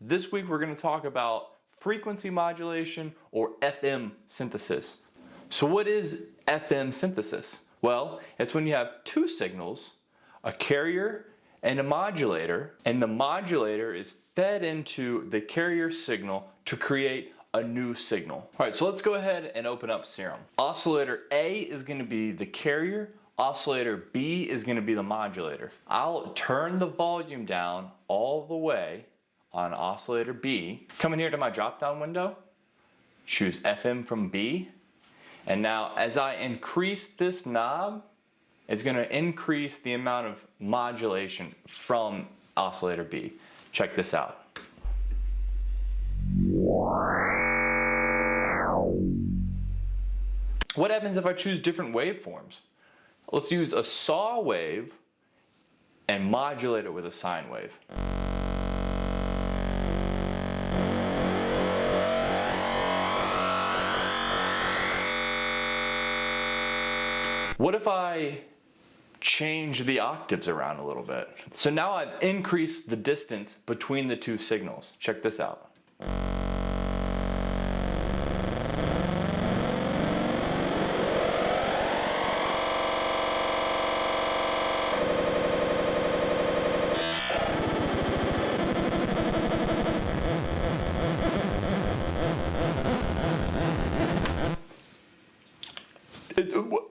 This week we're going to talk about frequency modulation or FM synthesis. So what is FM synthesis? Well, it's when you have two signals, a carrier and a modulator, and the modulator is fed into the carrier signal to create a new signal. All right, so let's go ahead and open up Serum. Oscillator A is going to be the carrier, oscillator B is going to be the modulator. I'll turn the volume down all the way on oscillator B. Come in here to my drop-down window, choose FM from B, and now as I increase this knob, it's going to increase the amount of modulation from oscillator B. Check this out. What happens if I choose different waveforms? Let's use a saw wave and modulate it with a sine wave. What if I change the octaves around a little bit? So now I've increased the distance between the two signals. Check this out.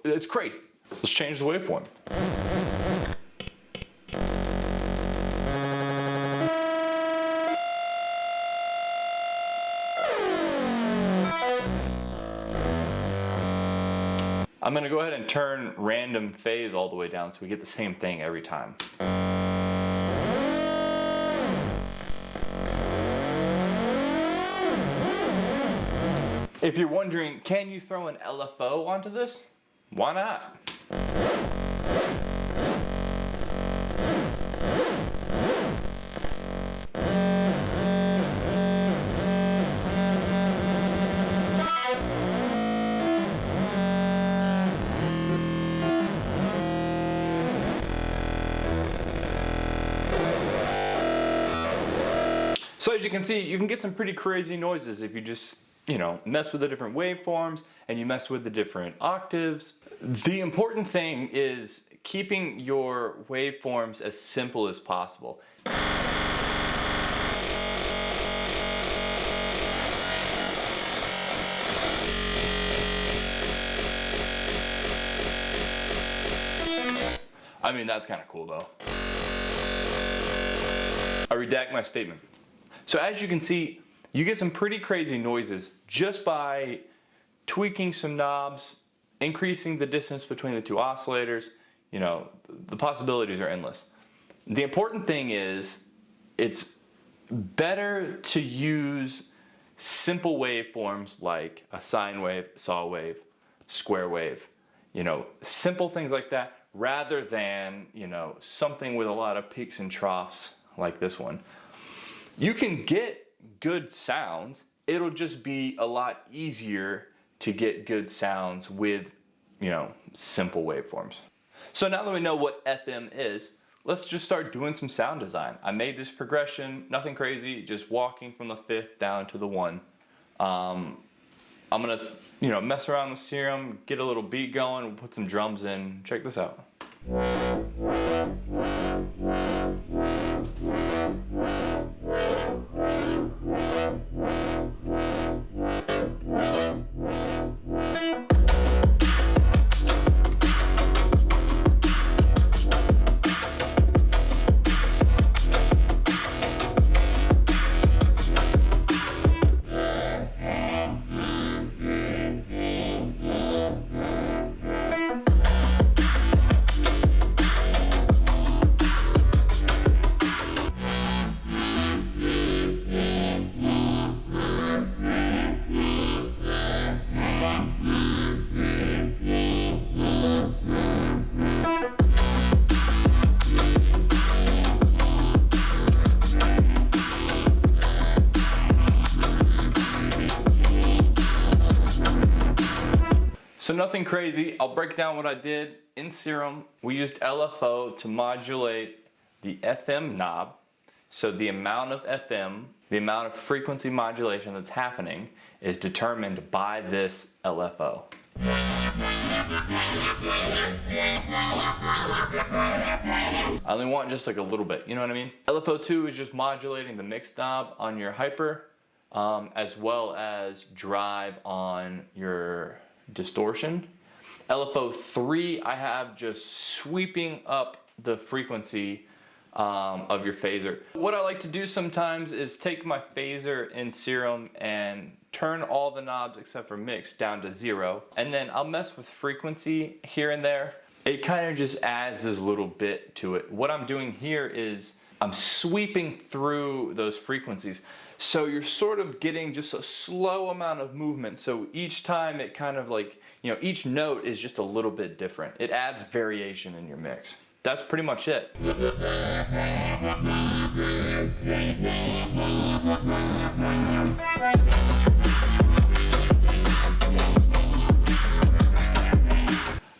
It's crazy. Let's change the waveform. I'm going to go ahead and turn random phase all the way down so we get the same thing every time. If you're wondering, can you throw an LFO onto this? Why not? So as you can see, you can get some pretty crazy noises if you just mess with the different waveforms and you mess with the different octaves. The important thing is keeping your waveforms as simple as possible. I mean, that's kind of cool though. I redact my statement. So as you can see, you get some pretty crazy noises just by tweaking some knobs, increasing the distance between the two oscillators. The possibilities are endless. The important thing is it's better to use simple waveforms like a sine wave, saw wave, square wave, simple things like that rather than, something with a lot of peaks and troughs like this one. You can get good sounds, it'll just be a lot easier to get good sounds with, simple waveforms. So now that we know what FM is, let's just start doing some sound design. I made this progression, nothing crazy, just walking from the 5th down to the 1. I'm gonna, mess around with Serum, get a little beat going, we'll put some drums in. Check this out. So nothing crazy, I'll break down what I did. In Serum, we used LFO to modulate the FM knob. So the amount of FM The amount of frequency modulation that's happening is determined by this LFO. I only want just like a little bit, you know what I mean? LFO2 is just modulating the mix knob on your hyper, as well as drive on your distortion. LFO3 I have just sweeping up the frequency of your phaser. What I like to do sometimes is take my phaser in Serum and turn all the knobs except for mix down to 0, and then I'll mess with frequency here and there. It kind of just adds this little bit to it. What I'm doing here is I'm sweeping through those frequencies, so you're sort of getting just a slow amount of movement, so each time it kind of like, you know, each note is just a little bit different. It adds variation in your mix. That's pretty much it.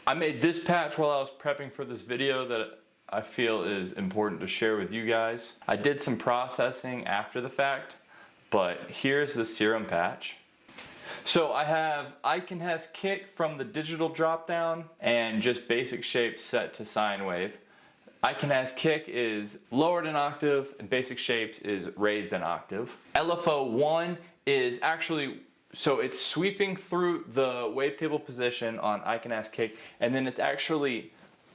I made this patch while I was prepping for this video that I feel is important to share with you guys. I did some processing after the fact, but here's the Serum patch. So I have Icon has kick from the digital drop down and just basic shape set to sine wave. Icon has kick is lowered an octave and basic shapes is raised an octave. LFO1 is actually, so it's sweeping through the wavetable position on Icon has kick, and then it's actually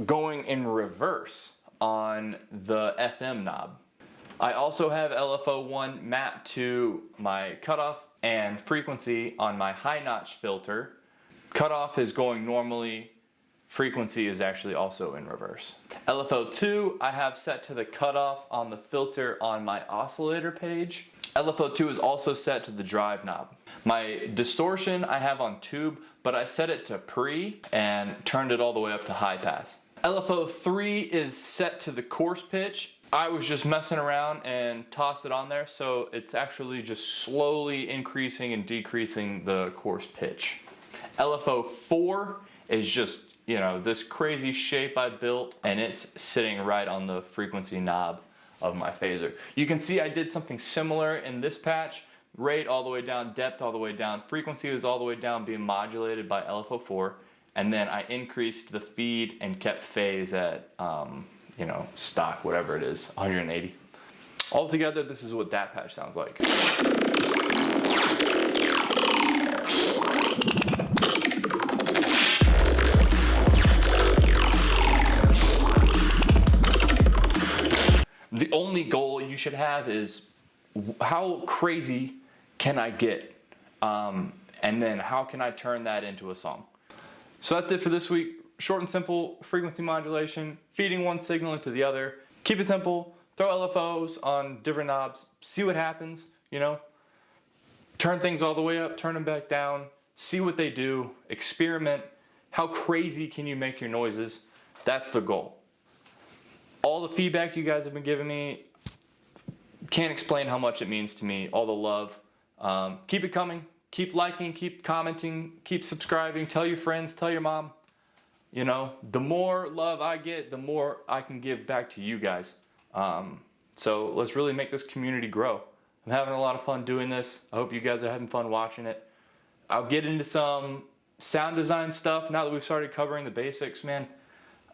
going in reverse on the FM knob. I also have LFO1 mapped to my cutoff and frequency on my high notch filter. Cutoff is going normally, frequency is actually also in reverse. LFO2 I have set to the cutoff on the filter on my oscillator page. LFO2 is also set to the drive knob. My distortion I have on tube, but I set it to pre and turned it all the way up to high pass. LFO3 is set to the coarse pitch. I was just messing around and tossed it on there, so it's actually just slowly increasing and decreasing the coarse pitch. LFO4 is just, you know, this crazy shape I built, and it's sitting right on the frequency knob of my phaser. You can see I did something similar in this patch. Rate all the way down, depth all the way down, frequency was all the way down being modulated by LFO4, and then I increased the feed and kept phase at you know, stock, whatever it is, 180. Altogether, this is what that patch sounds like. The only goal you should have is how crazy can I get? And then how can I turn that into a song? So that's it for this week. Short and simple frequency modulation, feeding one signal into the other. Keep it simple, throw LFOs on different knobs, see what happens, you know. Turn things all the way up, turn them back down, see what they do, experiment. How crazy can you make your noises? That's the goal. All the feedback you guys have been giving me, can't explain how much it means to me, all the love. Keep it coming, keep liking, keep commenting, keep subscribing, tell your friends, tell your mom. You know, the more love I get, the more I can give back to you guys. So let's really make this community grow. I'm having a lot of fun doing this. I hope you guys are having fun watching it. I'll get into some sound design stuff now that we've started covering the basics, man.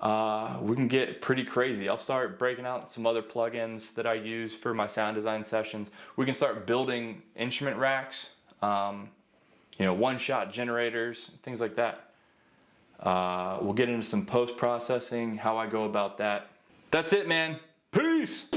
We can get pretty crazy. I'll start breaking out some other plugins that I use for my sound design sessions. We can start building instrument racks, you know, one-shot generators, things like that. We'll get into some post-processing, how I go about that. That's it, man. Peace!